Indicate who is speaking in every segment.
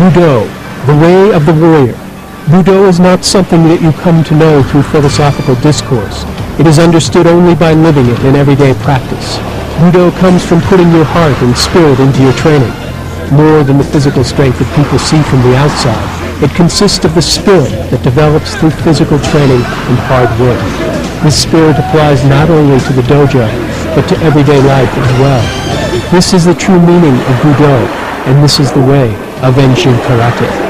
Speaker 1: Budo, the way of the warrior. Budo is not something that you come to know through philosophical discourse. It is understood only by living it in everyday practice. Budo comes from putting your heart and spirit into your training. More than the physical strength that people see from the outside, it consists of the spirit that develops through physical training and hard work. This spirit applies not only to the dojo, but to everyday life as well. This is the true meaning of Budo, and this is the way of Enshin Karate.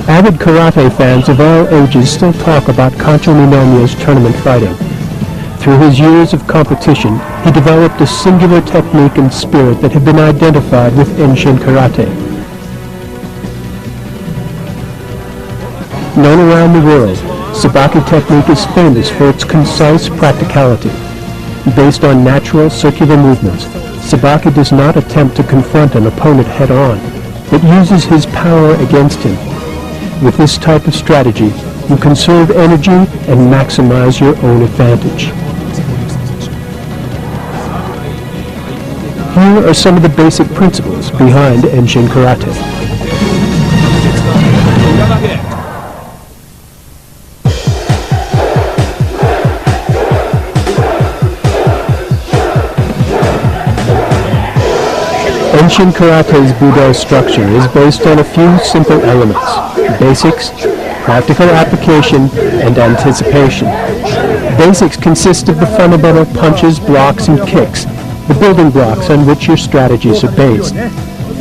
Speaker 1: Avid karate fans of all ages still talk about Kancho Ninomiya's tournament fighting. Through his years of competition, he developed a singular technique and spirit that have been identified with Enshin Karate. Known around the world, Sabaki technique is famous for its concise practicality. Based on natural circular movements, Sabaki does not attempt to confront an opponent head-on, but uses his power against him. With this type of strategy, you conserve energy and maximize your own advantage. Here are some of the basic principles behind Enshin Karate. Enshin Karate's Budo structure is based on a few simple elements: basics, practical application, and anticipation. Basics consist of the fundamental punches, blocks, and kicks, the building blocks on which your strategies are based.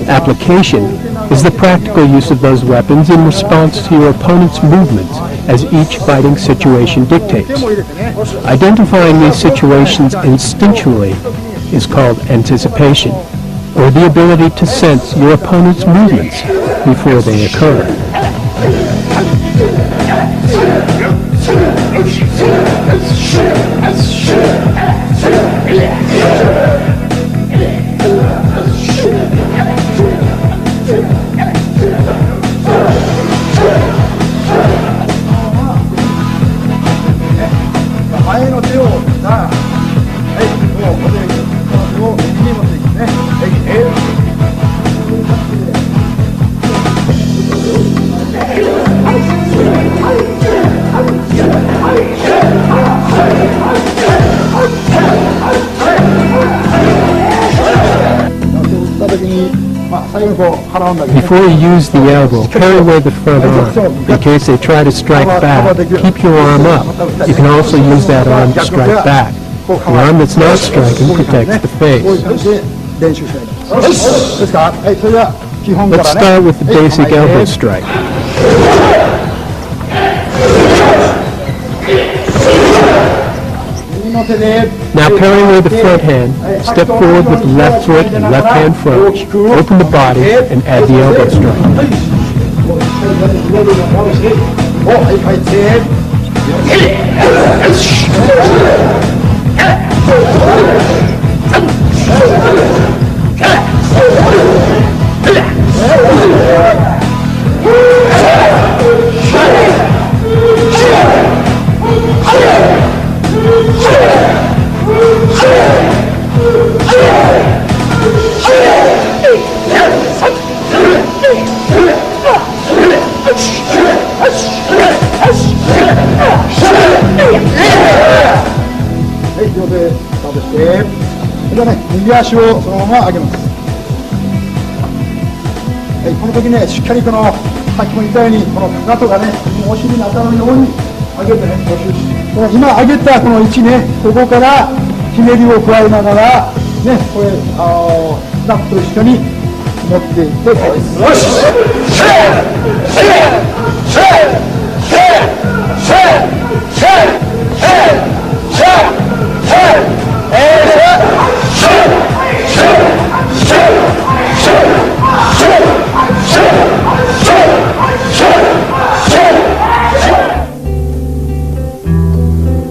Speaker 1: Application is the practical use of those weapons in response to your opponent's movements as each fighting situation dictates. Identifying these situations instinctually is called anticipation, or the ability to sense your opponent's movements before they occur. Before you use the elbow, carry away the front arm. In case they try to strike back, keep your arm up. You can also use that arm to strike back. The arm that's not striking protects the face. Let's start with the basic elbow strike. Now parry away the front hand, step forward with the left foot and left hand front, open the body, and add the elbow strike.
Speaker 2: とね、右足をそのまま上げます。この時ね、しっかりこの、さっきも言ったように、このかかとがね、お尻に当たるように上げてね、今上げたこの位置ね、ここからひねりを加えながら、ね、これ、スナップと一緒に持っていって、よし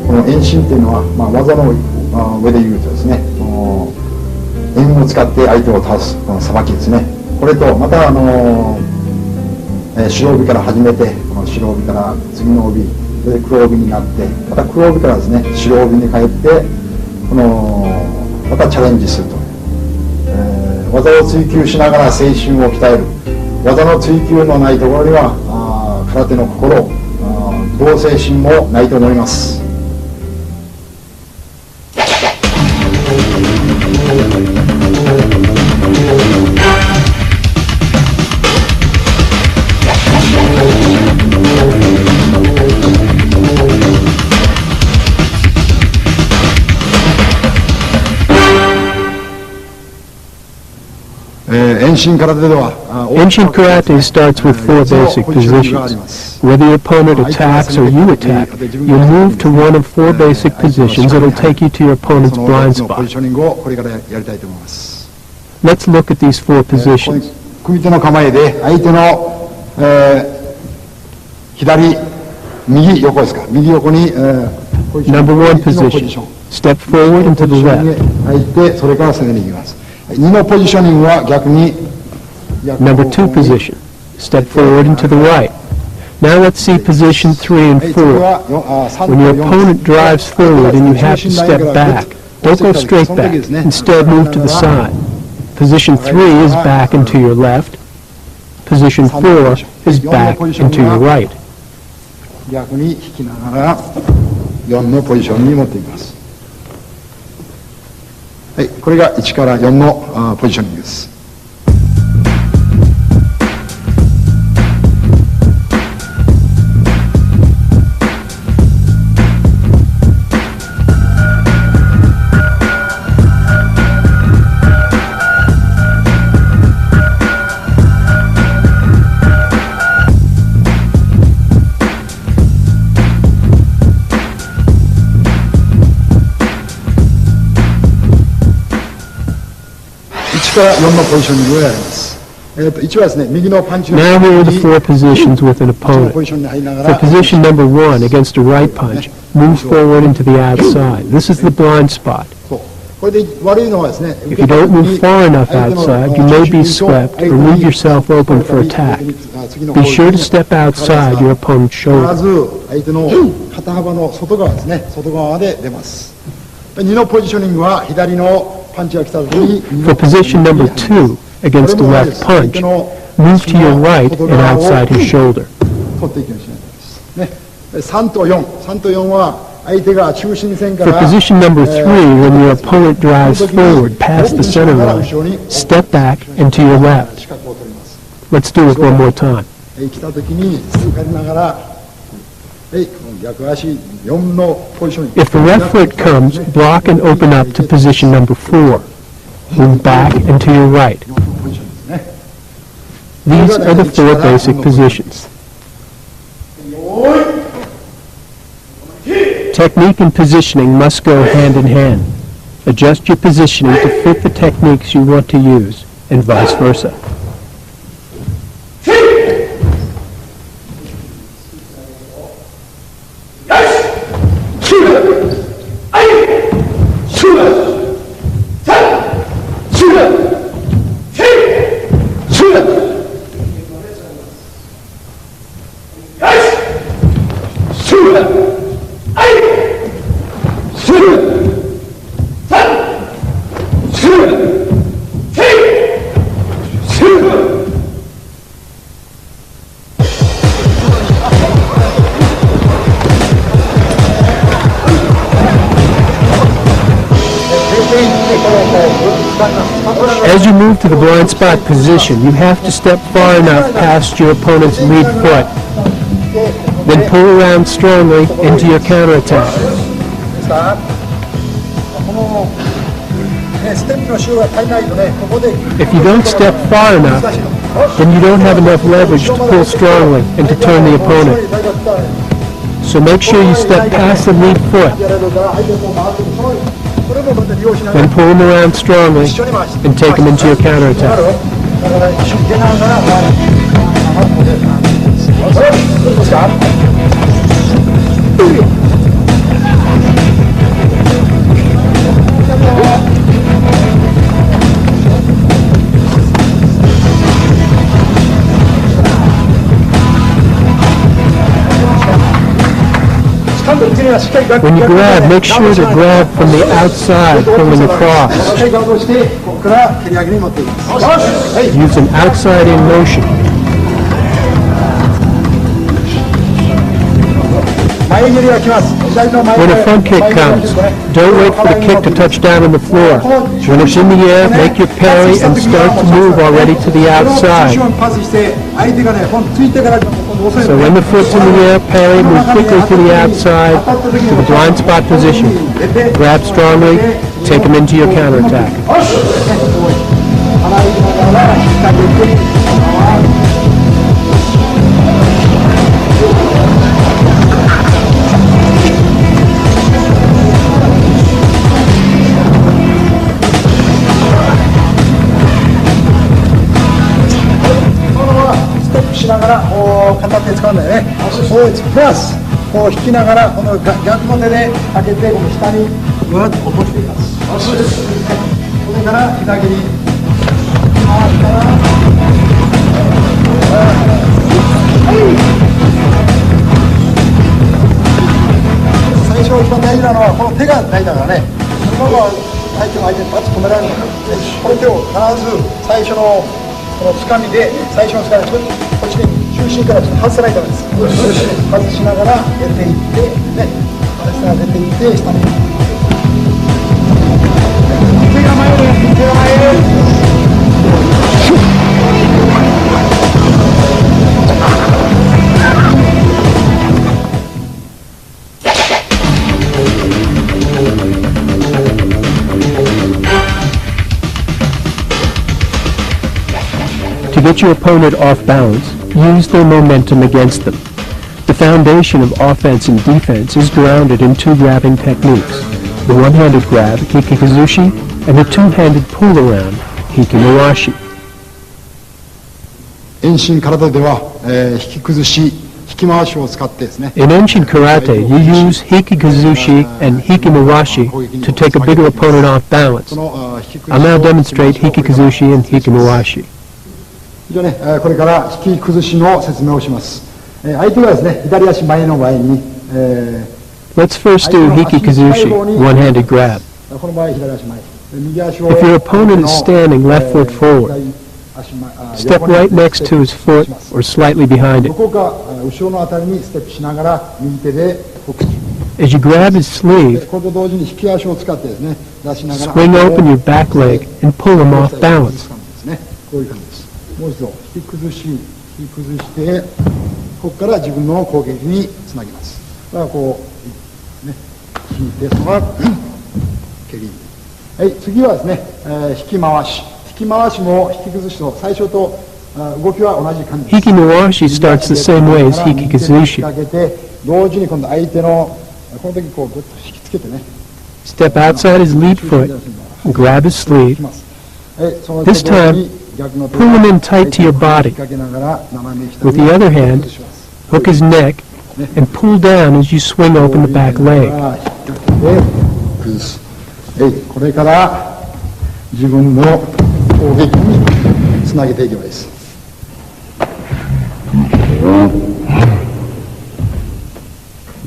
Speaker 2: この遠心っていうのは、技の上で言うとですね、円を使って相手を倒すこのさばきですね。これとまた白帯から始めて、この白帯から次の帯で黒帯になって、また黒帯からですね白帯に変えて、このまたチャレンジすると、技を追求しながら精神を鍛える。技の追求のないところには空手の心、同精神もないと思います。Enshin
Speaker 1: Karate starts with four basic positions. Whether your opponent attacks or you attack, you move to one of four basic positions that will take you to your opponent's blind spot. Let's look at these four positions.
Speaker 2: 組手の構えで相手の、左、右横ですか。右横に、
Speaker 1: Number one position. Step forward and to the left.
Speaker 2: 入ってそれから攻めに行きます。2のポジショニングは逆に。
Speaker 1: Number two position. Step forward and to the right. Now let's see position 3 and 4. When your opponent drives forward and you have to step back, don't go straight back. Instead, move to the side. Position 3 is back and to your left. Position 4 is back and to your right.
Speaker 2: 逆に引きながら4のポジションに持っていきます。はい、これが1から4のポジショニングです。1から4のポジショニングをやります。1はですね、右のパンチを
Speaker 1: Now here are the four positions with an opponent. For position number 1 against a right punch, move forward into the outside. This is the blind spot.
Speaker 2: これで悪いのはですね、
Speaker 1: If you don't move far enough outside, you may be swept or leave yourself open for attack. Be sure to step outside your opponent's
Speaker 2: 必
Speaker 1: shoulder.
Speaker 2: ず相手の肩幅の外側ですね、外側まで出ます。2のポジショニングは左のパンチが来た時に
Speaker 1: For position number 2 against the left punch, move to your right and outside his shoulder.
Speaker 2: 取っていくようにしないといけないですね。3と4、3と4は相手が中心線か
Speaker 1: For
Speaker 2: ら
Speaker 1: position number 3, when your opponent drives forward past the center line, step back and to your left.
Speaker 2: 四角を取ります。
Speaker 1: Let's do it one more time.
Speaker 2: 来た時に下がりながら、逆足4のポジショニング。
Speaker 1: If the left foot comes, block and open up to position number 4. Move back and to your right. These are the four basic positions. Technique and positioning must go hand in hand. Adjust your positioning to fit the techniques you want to use, and vice versa. move to the blind spot position, you have to step far enough past your opponent's lead foot. Then pull around strongly into your counterattack.
Speaker 2: この、ね、ステップの周が足りないとね、ここで
Speaker 1: If you don't step far enough, then you don't have enough leverage to pull strongly and to turn the opponent. So make sure you step past the lead foot, then pull him around strongly and take him into your counterattack. When you grab, make sure to grab from the outside, pulling across. Use an outside-in motion. When a front kick comes, don't wait for the kick to touch down on the floor. When it's in the air, make your parry and start to move already to the outside. So when the foot's in the air, parry, move quickly to the outside, to the blind spot position. Grab strongly, take him into your counterattack. To get your opponent off balance, use their momentum against them. The foundation of offense and defense is grounded in two grabbing techniques: the one-handed grab, hikikazushi, and the two-handed pull-around, hikimawashi.
Speaker 2: 遠心空手では、引き崩し、引き回しを使ってですね。
Speaker 1: In Enshin Karate, you use hikikazushi and hikimawashi to take a bigger opponent off balance. I'll now demonstrate hikikazushi and hikimawashi.
Speaker 2: じゃあね、これから引き崩しの説明をします。相手がですね、左足前の場合に、
Speaker 1: Let's first do hikikazushi, one-handed grab.
Speaker 2: この場合左足前。右足を
Speaker 1: If your opponent is standing left foot forward, step right next to his foot or slightly behind it.
Speaker 2: どこか後ろのあたりにステップしながら右手でホック。
Speaker 1: As you grab his sleeve,
Speaker 2: これと同時に引き足を使ってですね、出しながら
Speaker 1: swing open your back leg and pull him off balance.
Speaker 2: こういう感じです。もう一度引き崩して、ここから自分の攻撃につなぎます。だからこう、ね、引いて、そのまま蹴り。はい、次はですね、引き回し。引き回しも引き崩しと最初と動きは同じ感じです。
Speaker 1: Hikimawashi starts the same way as hikikazushi.
Speaker 2: かけて、同時に今度相手の、この時こうぐっと引きつけてね。
Speaker 1: Step outside his lead foot, grab his sleeve. This time, pull him in tight to your body. With the other hand, hook his neck and pull down as you swing open the back leg.
Speaker 2: これから自分の攻撃につなげていけばいいです。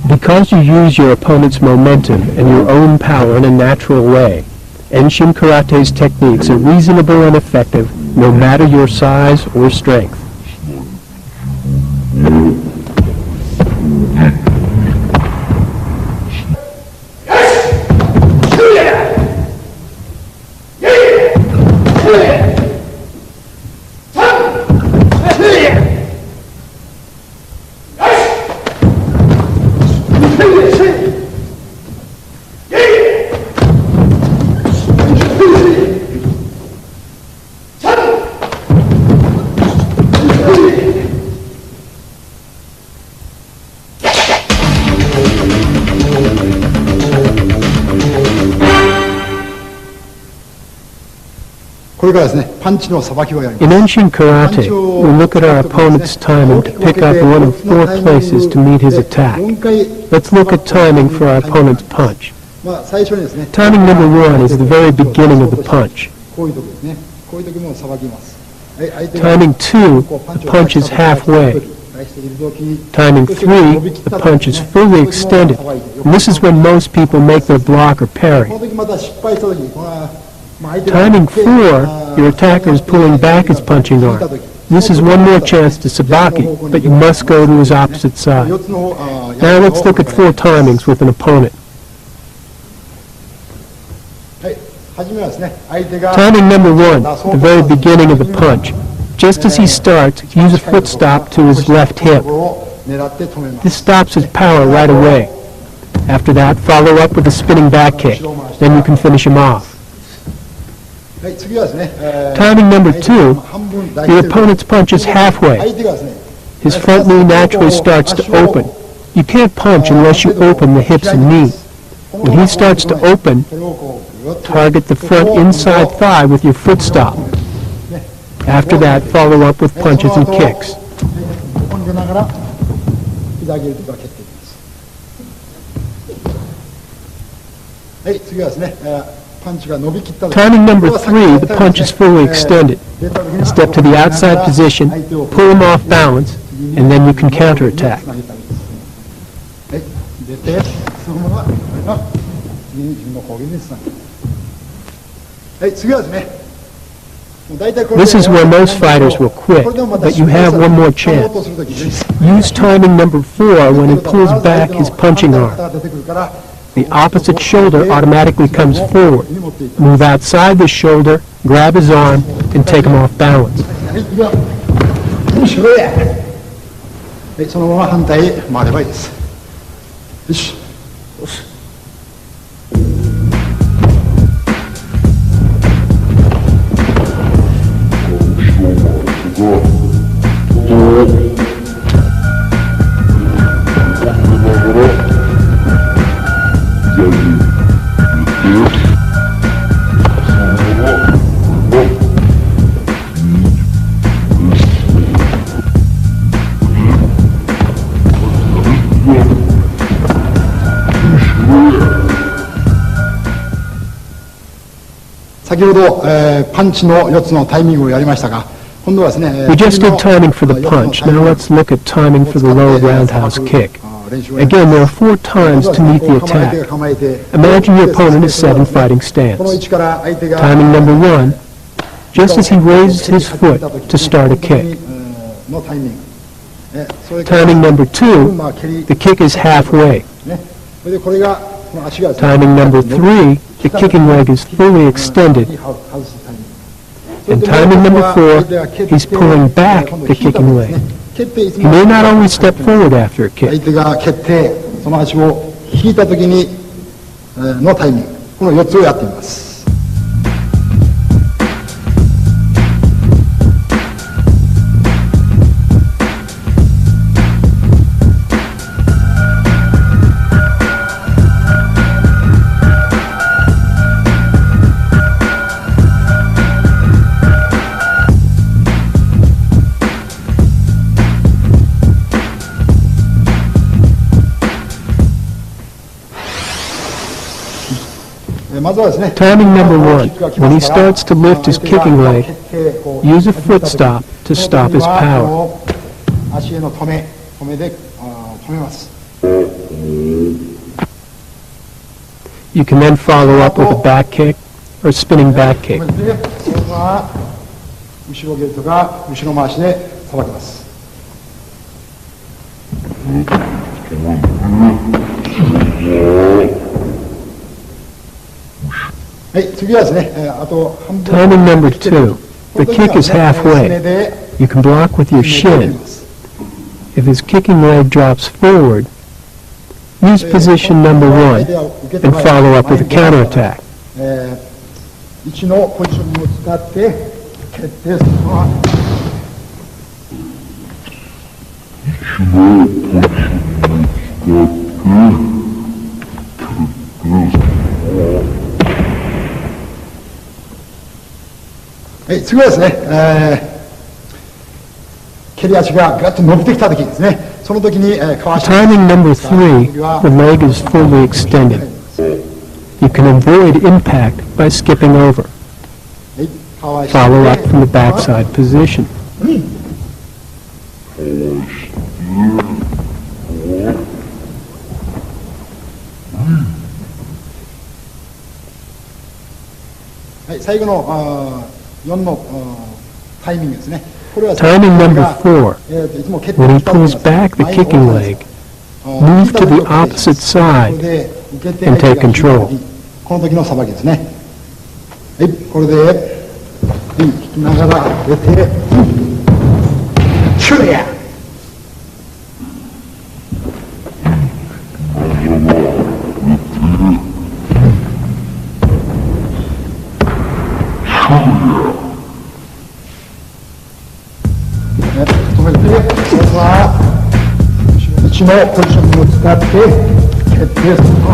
Speaker 1: Because you use your opponent's momentum and your own power in a natural way, Enshin Karate's techniques are reasonable and effective no matter your size or strength.
Speaker 2: これからですね、パンチのさばきをやります。
Speaker 1: In Enshin Karate, we look at our opponent's timing to pick up one of 4 places to meet his attack. Let's look at timing for our opponent's punch.
Speaker 2: 最初にですね、
Speaker 1: Timing number 1 is the very beginning of the punch.
Speaker 2: こういう時ですね。こういう時もさばきます。
Speaker 1: Timing 2, the punch is halfway. Timing 3, the punch is fully extended. And this is when most people make their block or parry.
Speaker 2: この時また失敗した時に、
Speaker 1: Timing 4, your attacker is pulling back his punching arm. This is one more chance to sabaki, but you must go to his opposite side. Now let's look at 4 timings with an opponent.
Speaker 2: 初めはですね、相手が
Speaker 1: Timing number 1, the very beginning of the punch. Just as he starts, use a foot stop to his left hip.
Speaker 2: 狙って止めます。
Speaker 1: This stops his power right away. After that, follow up with a spinning back kick. Then you can finish him off.
Speaker 2: はい、次はですね、
Speaker 1: Timing number 2,
Speaker 2: 半分大
Speaker 1: your
Speaker 2: 体
Speaker 1: opponent's punch is
Speaker 2: 相
Speaker 1: halfway.
Speaker 2: 手がですね、
Speaker 1: His front knee naturally starts to open. You can't punch unless you open the hips and knee. When he starts to open,
Speaker 2: これをこうぐっと
Speaker 1: target the front inside thigh with your foot stop. After that, follow up with punches and kicks.
Speaker 2: 横に出ながら膝上げるとか蹴っていきます。はい、次はですね、パンチが伸びきった時
Speaker 1: Timing number 3, the punch is fully extended. Step to the outside position, pull him off balance, and then you can counterattack.
Speaker 2: はい、出て、そのまま次に自分の攻撃につなげる。はい、次はですね、大体これで
Speaker 1: This is where most fighters will quit,
Speaker 2: これでもまた
Speaker 1: but you have one more
Speaker 2: 使おう
Speaker 1: chance.
Speaker 2: とする時に
Speaker 1: Use timing number 4 when he pulls back his punching
Speaker 2: 反
Speaker 1: arm.
Speaker 2: 対の肩が出てくるから
Speaker 1: The opposite shoulder automatically comes forward.
Speaker 2: に持っていく。
Speaker 1: Move outside the shoulder, grab his arm, and take him off balance.
Speaker 2: はい、いくよ。後ろへ。はい、そのまま反対へ回ればいいです。よし。よし。先ほど、パンチの4つのタイミングをやりましたが、今度はですね、
Speaker 1: We just did timing for the punch. Now let's look at timing for the low roundhouse kick. Again, there are 4 times to meet the attack. Imagine your opponent is set in fighting
Speaker 2: この位
Speaker 1: stance.
Speaker 2: 置から相手が
Speaker 1: Timing number 1, just as he raises his foot to start a kick.
Speaker 2: のタイミング。それから
Speaker 1: Timing number 2,
Speaker 2: まあ蹴り
Speaker 1: the kick is halfway.
Speaker 2: ね。それでこれがこの足がですね
Speaker 1: Timing number 3, the kicking leg is fully extended.
Speaker 2: 外すタイミング。
Speaker 1: And timing number 4, he's pulling back the kicking leg. He may not always step forward after a
Speaker 2: 相
Speaker 1: kick.
Speaker 2: 手が蹴ってその足を引いた時にのタイミング、この4つをやってみます。まずはですね、
Speaker 1: Timing number 1, when he starts to lift his kicking leg, use a foot stop to stop his power.
Speaker 2: 足への止めで止めます。
Speaker 1: You can then follow up with a back kick or spinning back kick.
Speaker 2: 止めてそのまま後ろゲートが後ろ回しでさばきます。はい、次はですね、あと半分
Speaker 1: Timing number 2, the kick is
Speaker 2: すね
Speaker 1: halfway.
Speaker 2: で
Speaker 1: You can block with your
Speaker 2: 決めてい
Speaker 1: shin.
Speaker 2: きます。
Speaker 1: If his kicking leg drops forward, use position number 1and follow up with a counterattack.
Speaker 2: 1のポジションを使って決定するのははい、次はですね、蹴り足がガッと伸びてきた時ですね、その時に、かわし
Speaker 1: Timing number 3, the leg is fully extended. You can avoid impact by skipping over.
Speaker 2: はい、かわして
Speaker 1: Follow up from the backside position. はい、最後の4のタイミングですね。これは Timing number 4,
Speaker 2: いつも蹴って
Speaker 1: when he
Speaker 2: きたと思い
Speaker 1: pulls
Speaker 2: ます
Speaker 1: back the
Speaker 2: 前に
Speaker 1: kicking
Speaker 2: 押さえ
Speaker 1: leg, move to the opposite side
Speaker 2: ここで受けて
Speaker 1: and take control.
Speaker 2: この時のさばきですね。はい、これで、引きながら出て、シューや止めて、それは1のポジションを使って決定するのは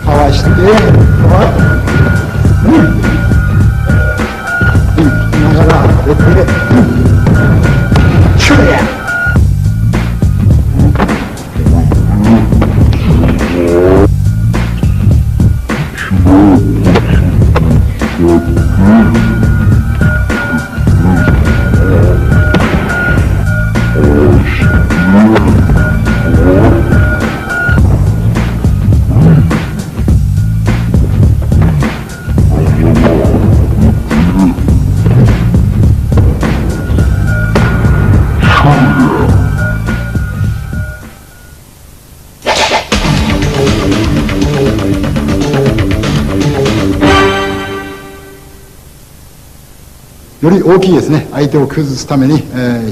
Speaker 2: かわして、引きながら出て、シューやより大きいですね、相手を崩すために、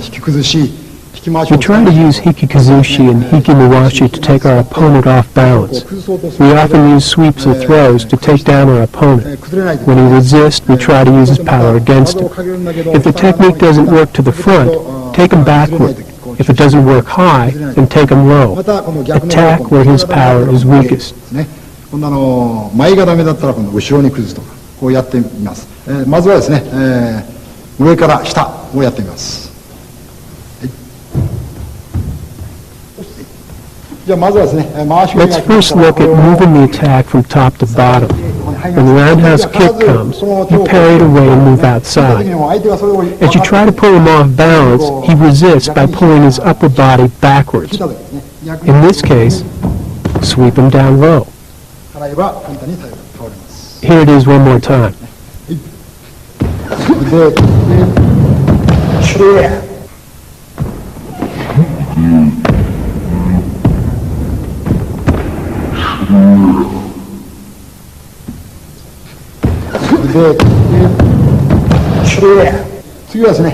Speaker 2: 引き崩し、引き回し
Speaker 1: We
Speaker 2: を使
Speaker 1: try
Speaker 2: う
Speaker 1: to use hikikuzushi and hikimuwashi to take our opponent off balance. We often use sweeps or throws to take down our opponent.
Speaker 2: 崩れないで
Speaker 1: When he resists, we try to use his power against him. If the technique doesn't work to the front, take him backward. If it doesn't work high, then take him low.
Speaker 2: またこの逆の
Speaker 1: Attack where his power is weakest.
Speaker 2: ですね。こんな前がダメだったら今度後ろに崩すとか、こうやってみます。まずはですね、上から下をやってみます。はい、じゃあまずはですね、回し蹴り
Speaker 1: Let's
Speaker 2: が来まし
Speaker 1: first
Speaker 2: たら
Speaker 1: look at moving the attack from top to bottom. When the roundhouse kick comes, you parry it away and move outside. As you try to pull him off balance, he resists by pulling his upper body backwards. In this case, sweep him down low.
Speaker 2: 払えば簡単に倒れます。
Speaker 1: Here it is one more time.
Speaker 2: で、シュレーで、シュレー次はですね、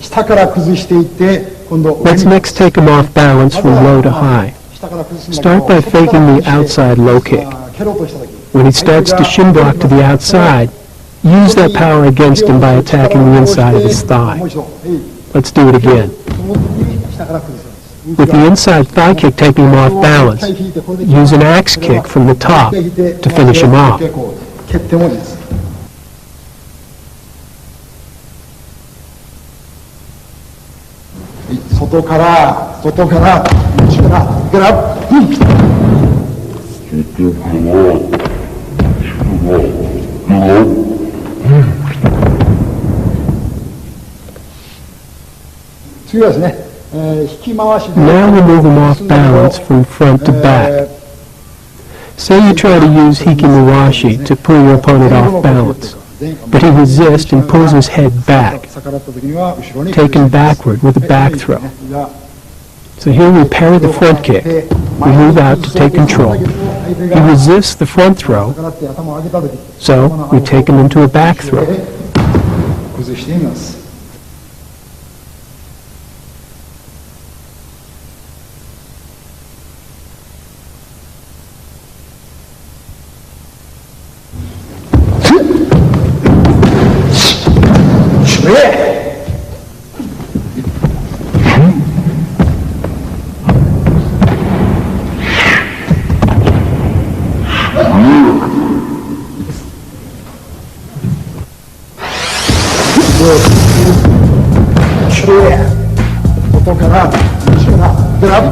Speaker 2: 下から崩していって、今度
Speaker 1: Let's next take him off balance from low to high.
Speaker 2: 下から崩すんだけど
Speaker 1: Start by faking the outside low kick.
Speaker 2: 蹴ろうとした時
Speaker 1: When he starts to shin block to the outside, use that power against him by attacking the inside of his thigh.
Speaker 2: もう一度、
Speaker 1: Let's do it again.
Speaker 2: その時に下から崩すんです。
Speaker 1: With the inside thigh kick taking him off balance, use an axe kick from the top to finish him off.
Speaker 2: 蹴ってもいいです。外から、内から、次はですね、引き回しで
Speaker 1: Now we move him off balance from front to back. Say you try to use hikimuwashi to pull your opponent off balance, but he resists and pulls his head back, taken backward with a back throw. So here we parry the front kick. We move out to take control. He resists the front throw, so we take him into a back throw.
Speaker 2: 崩しています。外からグラブ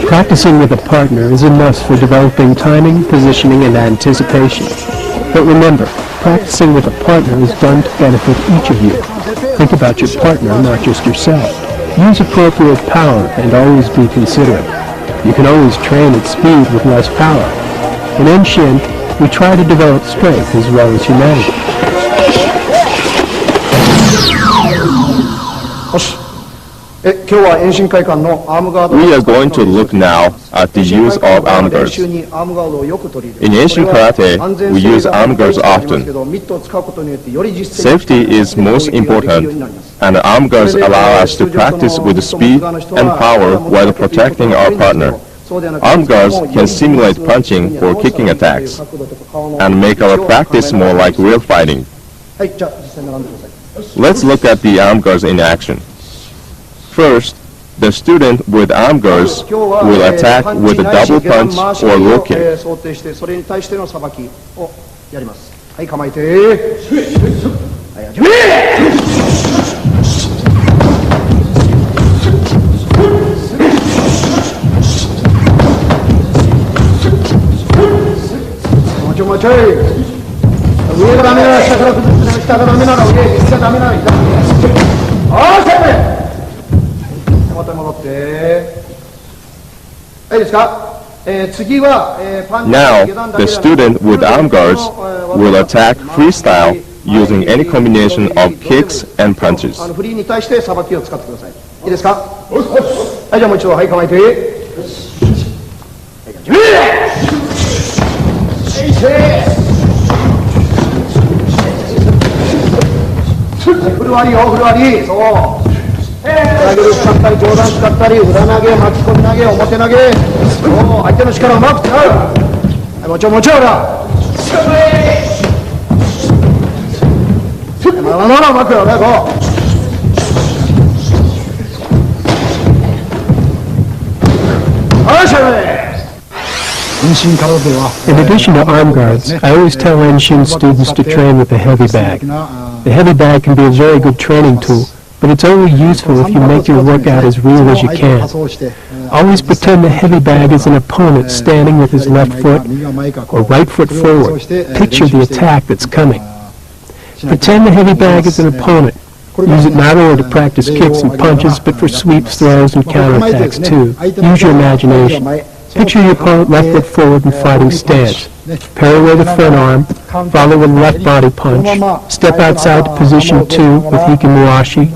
Speaker 1: Practicing with a partner is a must for developing timing, positioning, and anticipation. But remember, practicing with a partner is done to benefit each of you. Think about your partner, not just yourself. Use appropriate power and always be considerate. You can always train at speed with less power. In Enshin, we try to develop strength as well as humanity.
Speaker 3: We are going to look now at the use of arm guards. In Yenshun Karate, we use arm guards often. Safety is most important, and arm guards allow us to practice with speed and power while protecting our partner. Arm guards can simulate punching or kicking attacks and make our practice more like real fighting. Let's look at the arm guards in action. First, the student with arm guards will attack with a double punch or low kick. Now, the student with arm guards will attack freestyle using any combination of kicks and punches.
Speaker 1: In addition to arm guards, I always tell Enshin students to train with the heavy bag. The heavy bag can be a very good training tool, but it's only useful if you make your workout as real as you can. Always pretend the heavy bag is an opponent standing with his left foot or right foot forward. Picture the attack that's coming. Pretend the heavy bag is an opponent. Use it not only to practice kicks and punches, but for sweeps, throws, and counterattacks too. Use your imagination. Picture your opponent left foot forward in fighting stance. Parry away the front arm, follow with left body punch, step outside to position 2 with Hikimuashi,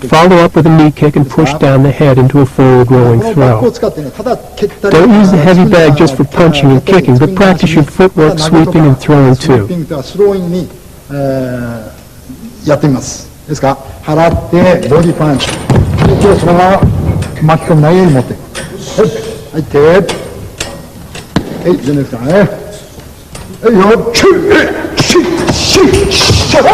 Speaker 1: follow up with a knee kick and push down the head into a forward rolling throw. Don't use the heavy bag just for punching and kicking, but practice your footwork, sweeping, and throwing too.
Speaker 2: やってみます。ですか、払ってボディパンチ。今日そのまま巻き込みないように持っていく。はい、手。はい、全然ですからね。はい、よ、チュー、シッ、シッ、シャッ。は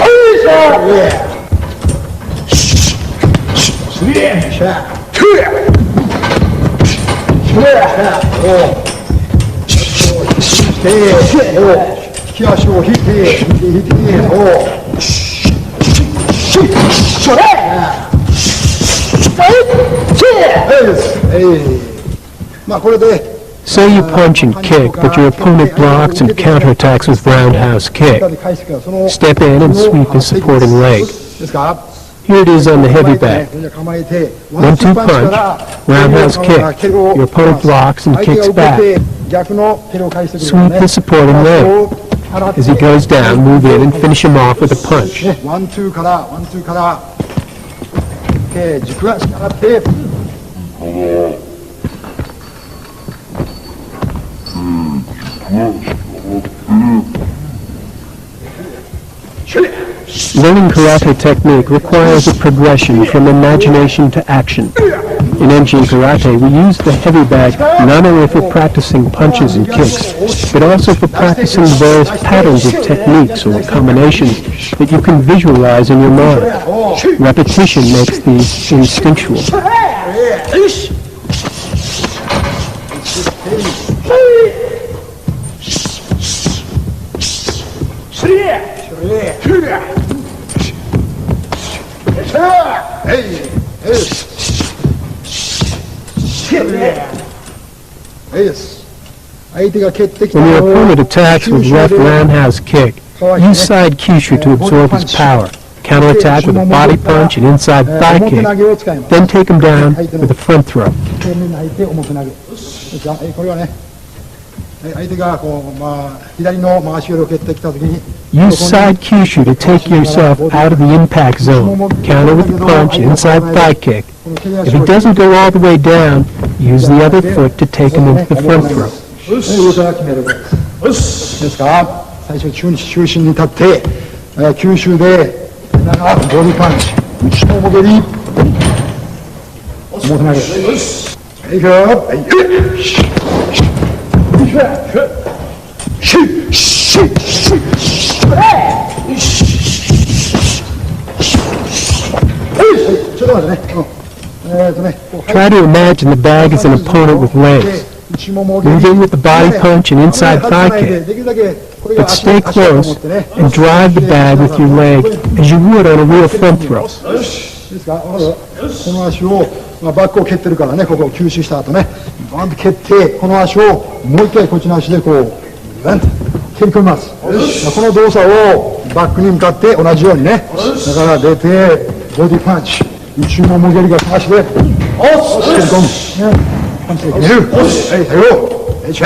Speaker 2: い、シャッ。シュリー、シャッ。チュー。シュリー、シャッ。お。引き足を引いて、お
Speaker 1: Say you punch and kick, but your opponent blocks and counterattacks with roundhouse kick. Step in and sweep his supporting leg. Here it is on the heavy bag. 1-2 punch, roundhouse kick. Your opponent blocks and kicks back.
Speaker 2: 逆の蹴りを返してくる
Speaker 1: Sweep
Speaker 2: ね。
Speaker 1: the supporting leg. As he goes down, move in and finish him off with a punch.
Speaker 2: ね、ワンツーから、ワンツーから、軸足からって、
Speaker 1: Learning karate technique requires a progression from imagination to action. In Enshin Karate, we use the heavy bag not only for practicing punches and kicks, but also for practicing various patterns of techniques or combinations that you can visualize in your mind. Repetition makes these instinctual. When your opponent attacks with left roundhouse kick, use side kyushu to absorb his power. Counterattack with a body punch and inside thigh kick, then take him down with a front throw.
Speaker 2: 相手がこう、左の回し蹴りを蹴ってきたときに
Speaker 1: Use side kyushu to take yourself out of the impact zone. Counter with the punch and inside thigh kick. If he doesn't go all the way down, use the other foot to take him into the front throw.
Speaker 2: 上から決めるですから最初中心に立って吸収でボディパンチ内の戻り元投げはいいくよちょっと待ってね。
Speaker 1: Try to imagine the bag as an opponent with legs. Move in with the body punch and inside thigh kick, but stay close and drive the bag with your leg as you would on a real front throw.
Speaker 2: ですかこの足を、バックを蹴ってるからね、ここを吸収した後ね、バンと蹴って、この足をもう一回こっちの足でこう、バンと蹴り込みます。この動作をバックに向かって同じようにね、だから出て、ボディパンチ、内もも蹴りが足で、蹴り込む。パンチで決める。はい、最後。よいしょ。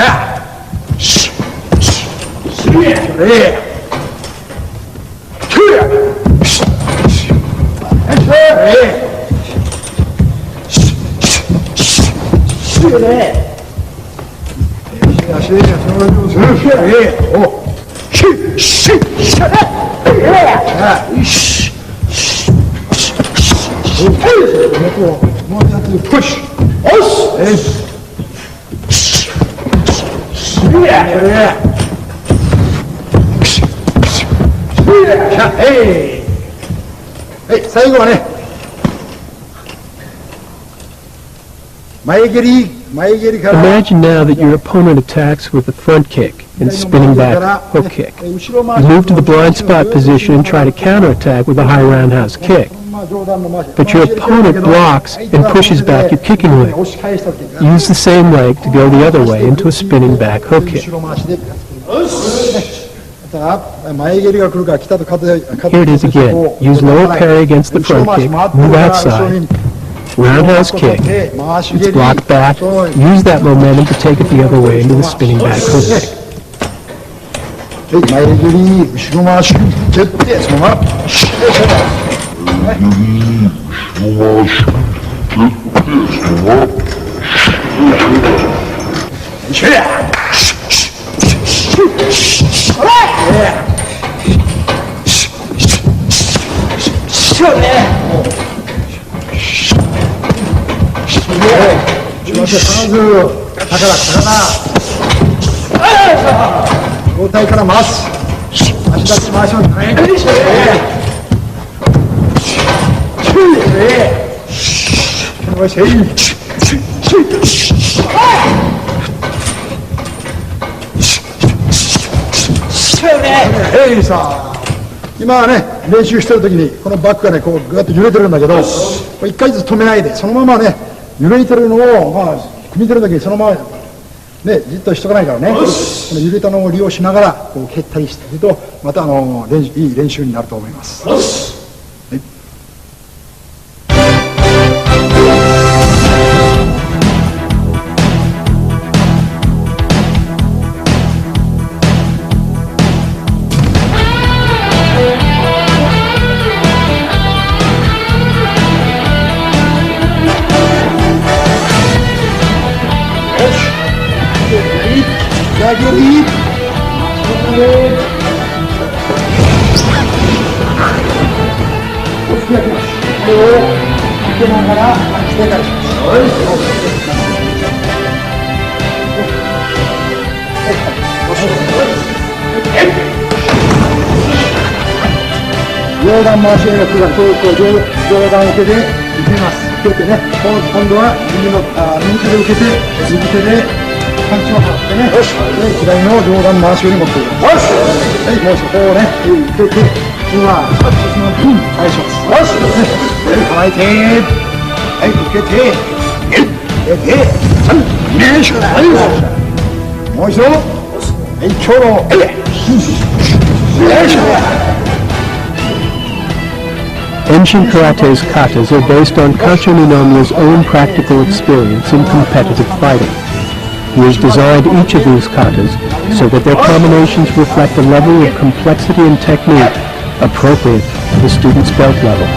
Speaker 2: 最後はね、前蹴りから
Speaker 1: Imagine now that your opponent attacks with a front kick and spinning back hook kick. You move to the blind spot position and try to counterattack with a high roundhouse kick. But your opponent blocks and pushes back your kicking leg. Use the same leg to go the other way into a spinning back hook kick. Here it is again. Use lower parry against the front kick, move outside, roundhouse kick, it's blocked back, use that momentum to take it the other way into the spinning back hook kick.
Speaker 2: 前蹴り、後ろ回し、蹴って、そのまま、上体から回す足立ち回します。今はね練習してる時にこのバックがねこうグッと揺れてるんだけど一回ずつ止めないでそのままね揺れてるのを組みてる時にそのままねじっとしとかないからねこの揺れたのを利用しながらこう蹴ったりしてるとまたいい練習になると思います。上段回しが来ると上段受けで受けます。受けてね、今度は右手で受けて、右手でパンチを払ってね、で左の上段回しに持っていきます。はい、もう一度こうね、受けて、うわ、返します。はい、構えて、はい、受けて、受けて、はい、よいしょ、はい、もう一度、はい、今日の、よいしょ。
Speaker 1: Enshin Karate's katas are based on Kacho Ninomiya's own practical experience in competitive fighting. He has designed each of these katas so that their combinations reflect a level of complexity and technique appropriate to the student's belt level.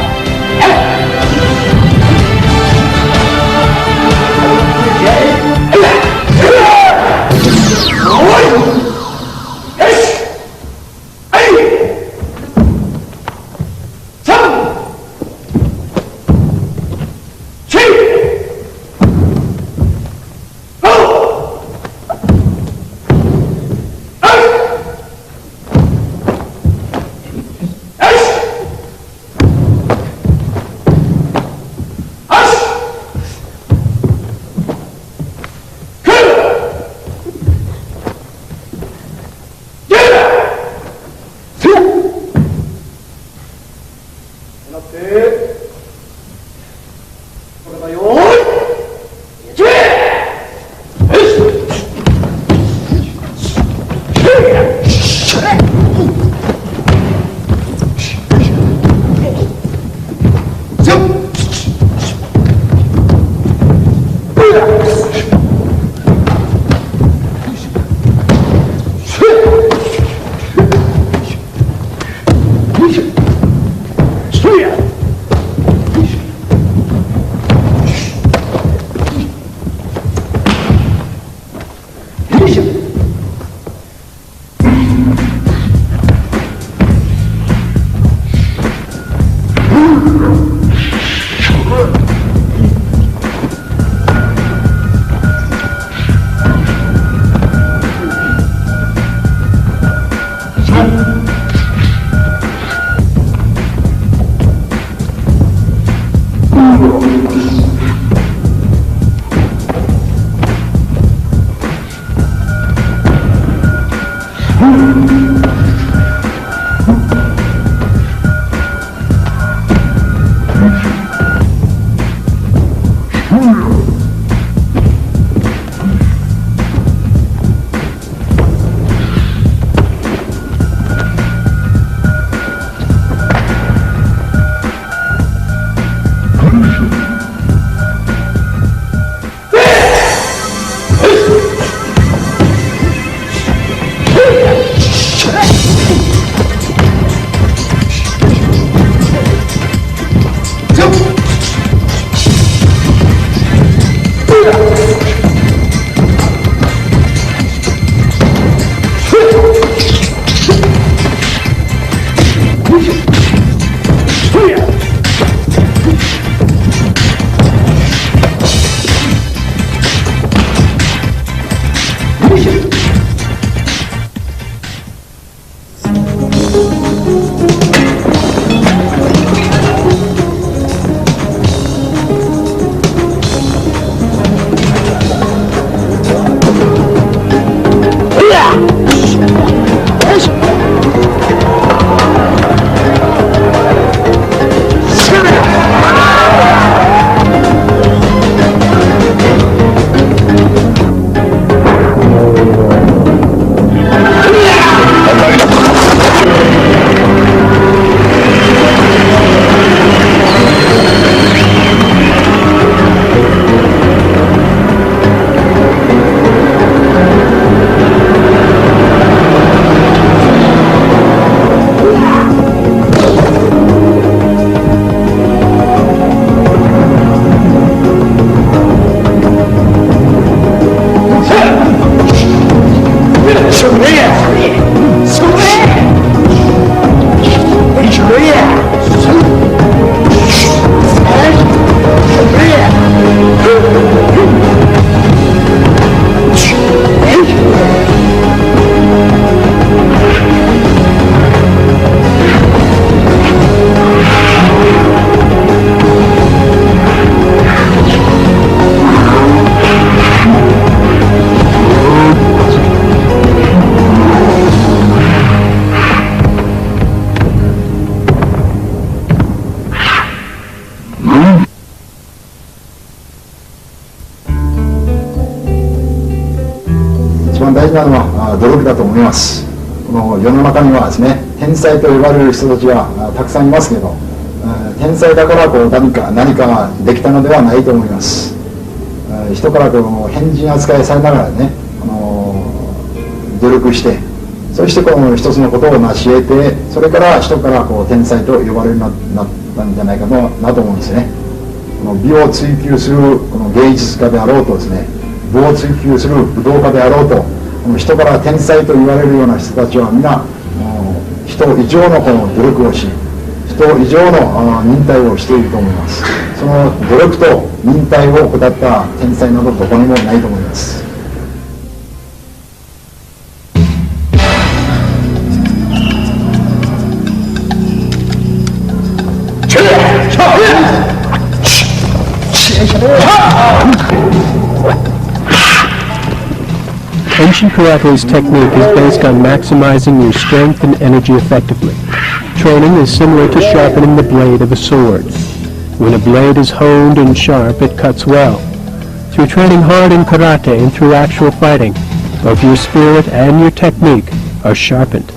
Speaker 2: なのは努力だと思います。この世の中にはですね、天才と呼ばれる人たちがたくさんいますけど、天才だからこう何かができたのではないと思います。人からこの変人扱いされながらね、努力して、そしてこの一つのことを成し得て、それから人からこう天才と呼ばれるようになったんじゃないかなと思うんですね。この美を追求するこの芸術家であろうとですね、武を追求する武道家であろうと、この人から天才と言われるような人たちは皆人以上のこの努力をし、人以上の忍耐をしていると思います。その努力と忍耐を怠った天才などどこにもないと思います。
Speaker 1: Ancient Karate's technique is based on maximizing your strength and energy effectively. Training is similar to sharpening the blade of a sword. When a blade is honed and sharp, it cuts well. Through training hard in karate and through actual fighting, both your spirit and your technique are sharpened.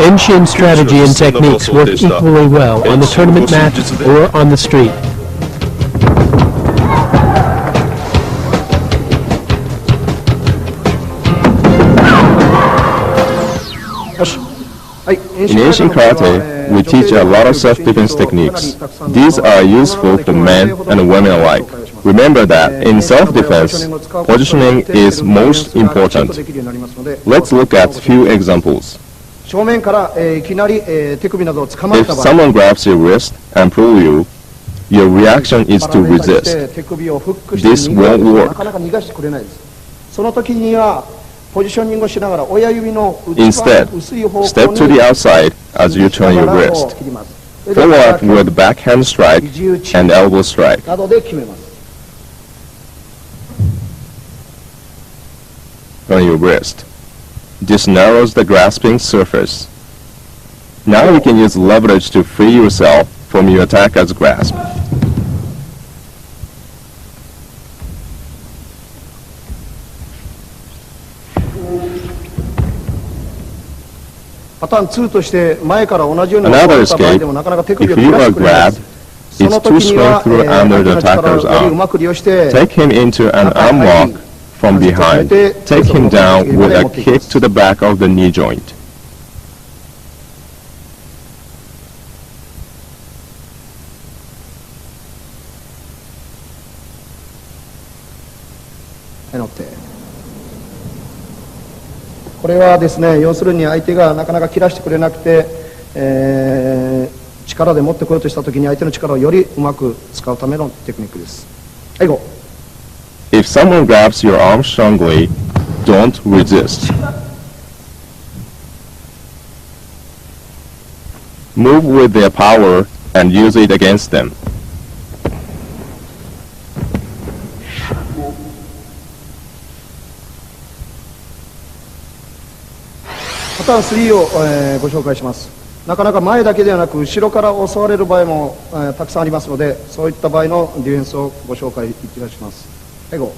Speaker 1: Enshin strategy and techniques work equally well on the tournament mat or on the street.
Speaker 3: In Asian Karate, we teach a lot of self-defense techniques. These are useful for men and women alike. Remember that in self-defense, positioning is most important. Let's look at few examples. If someone grabs your wrist and pulls you, your reaction is to resist. This won't work. Instead, step to the outside as you turn your wrist. Follow up with backhand strike and elbow strike. On your wrist. This narrows the grasping surface. Now you can use leverage to free yourself from your attack as grasp. Another escape, if you are grabbed, It's to swing through under the attacker's arm. Take him into an arm lock from behind. Take him down with a kick to the back of the knee joint.
Speaker 4: Okay. これはですね、要するに相手がなかなか切らしてくれなくて、力で持ってこようとしたときに相手の力をよりうまく使うためのテクニックです。はい、5。
Speaker 3: If someone grabs your arm strongly, don't resist. Move with their power and use it against them.
Speaker 4: パターン3を、ご紹介します。なかなか前だけではなく後ろから襲われる場合も、たくさんありますので、そういった場合のディフェンスをご紹介いたします。はい、5。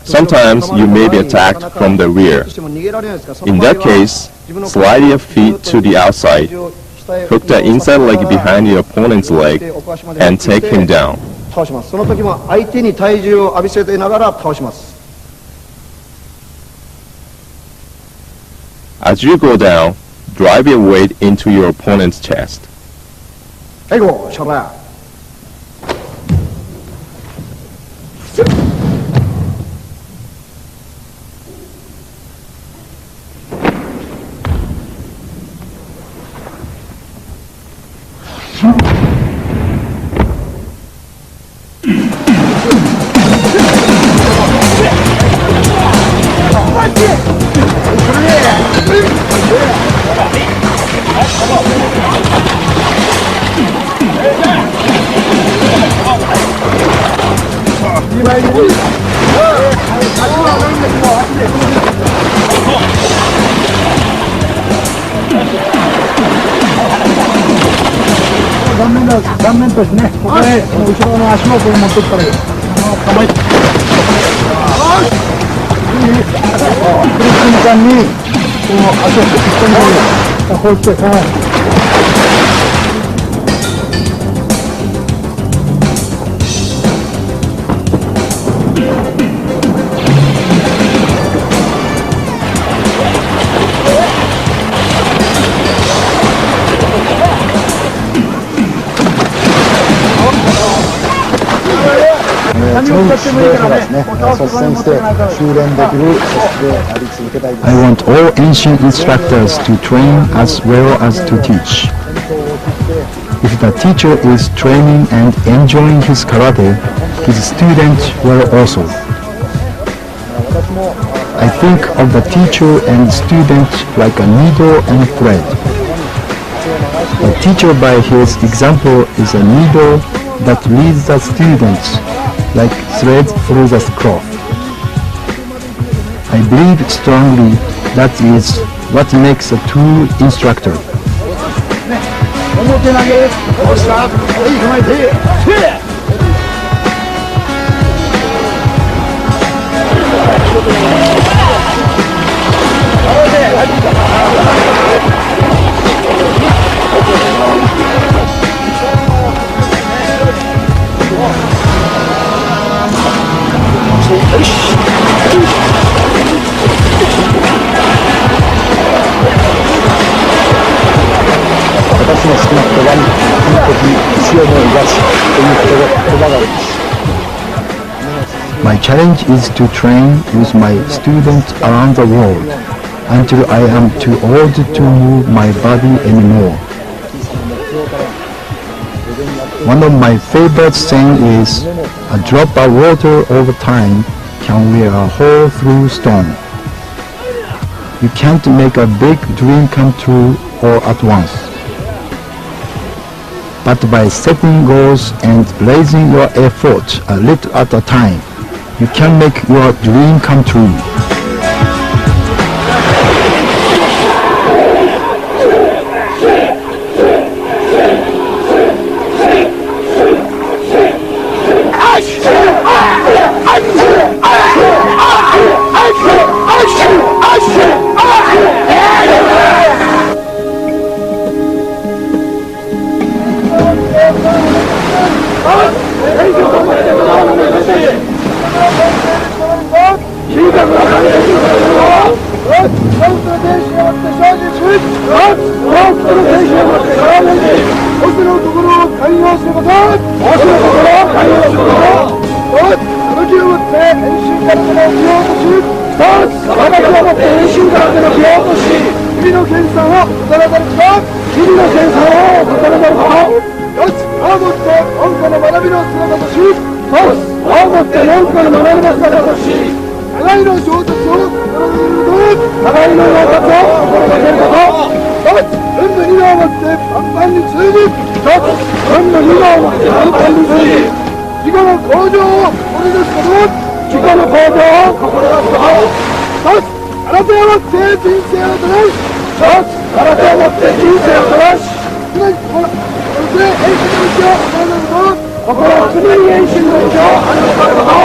Speaker 3: Sometimes you may be attacked from the rear. In that case, slide your feet to the outside, hook the inside leg behind your opponent's leg, and take him down.
Speaker 4: 倒します。その時も相手に体重を浴びせてながら倒します。
Speaker 3: As you go down, drive your weight into your opponent's chest.
Speaker 4: はい、5。シャラー。
Speaker 2: 顔面としてね、ここへ後ろの足をこう持ってきたらいい。構えて。来る瞬間に、こう足を引っ込んで、こうして、
Speaker 5: I want all Enshin instructors to train as well as to teach. If the teacher is training and enjoying his karate, his students will also. I think of the teacher and student like a needle and thread. The teacher by his example is a needle that leads the students like threads through the cloth. I believe strongly that is what makes a true instructor. My challenge is to train with my students around the world until I am too old to move my body anymore. One of my favorite saying is, a drop of water over time can wear a hole through stone. You can't make a big dream come true all at once. But by setting goals and raising your effort a little at a time, you can make your dream come true.
Speaker 6: 心を常に遠心の道を